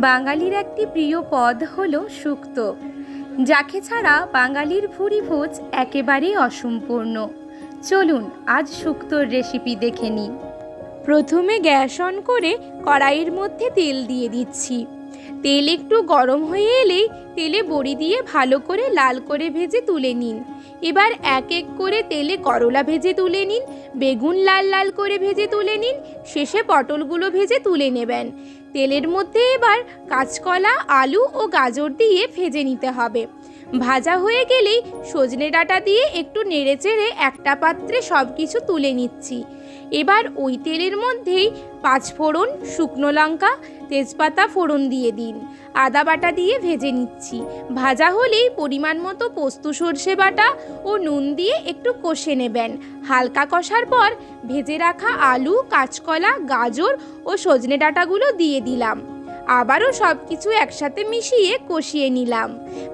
বাঙালির একটি প্রিয় পদ হলো শুক্তো, যাকে ছাড়া বাঙালির ভুরিভোজ একেবারেই অসম্পূর্ণ। চলুন আজ শুক্তোর রেসিপি দেখে নিই। প্রথমে গ্যাস অন করে কড়াইয়ের মধ্যে তেল দিয়ে দিচ্ছি। তেল একটু গরম হয়ে এলেই তেলে বড়ি দিয়ে ভালো করে লাল করে ভেজে তুলে নিন। এবার এক এক করে তেলে করলা ভেজে তুলে নিন, বেগুন লাল লাল করে ভেজে তুলে নিন, শেষে পটলগুলো ভেজে তুলে নেবেন। তেলের মধ্যে এবার কাঁচকলা, আলু ও গাজর দিয়ে ভেজে নিতে হবে। ভাজা হয়ে গেলেই সজনে ডাঁটা দিয়ে একটু নেড়েচেড়ে একটা পাত্রে সব কিছু তুলে নিচ্ছি। এবার ওই তেলের মধ্যেই পাঁচফোড়ন, শুকনো লঙ্কা, তেজপাতা ফোড়ন দিয়ে দিন। আদা বাটা দিয়ে ভেজে নিচ্ছি। ভাজা হলেই পরিমাণ মতো পোস্ত সর্ষে বাটা ও নুন দিয়ে একটু কষে নেবেন। হালকা কষার পর ভেজে রাখা আলু, কাঁচকলা, গাজর ও সজনে ডাঁটাগুলো দিয়ে দিলাম। আবারও সব কিছু একসাথে মিশিয়ে কষিয়ে নিলাম।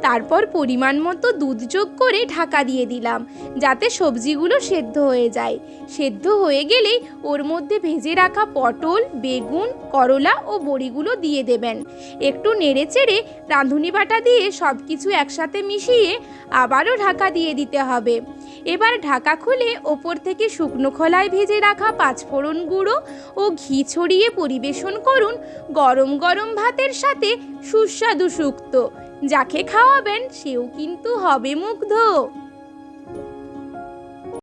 তারপর পরিমাণ মতো দুধ যোগ করে ঢাকা দিয়ে দিলাম, যাতে সবজিগুলো সেদ্ধ হয়ে যায়। সেদ্ধ হয়ে গেলেই ওর মধ্যে ভেজে রাখা পটল, বেগুন, করলা ও বড়িগুলো দিয়ে দেবেন। একটু নেড়েচেড়ে রাঁধুনি বাটা দিয়ে সব কিছু একসাথে মিশিয়ে আবারও ঢাকা দিয়ে দিতে হবে। এবার ঢাকা খুলে ওপর থেকে শুকনো খোলায় ভেজে রাখা পাঁচফোড়ন গুঁড়ো ও ঘি ছড়িয়ে পরিবেশন করুন গরম গরম ভাতের সাথে সুস্বাদু শুক্তো। যাকে খাওয়াবেন সেও কিন্তু হবে মুগ্ধ।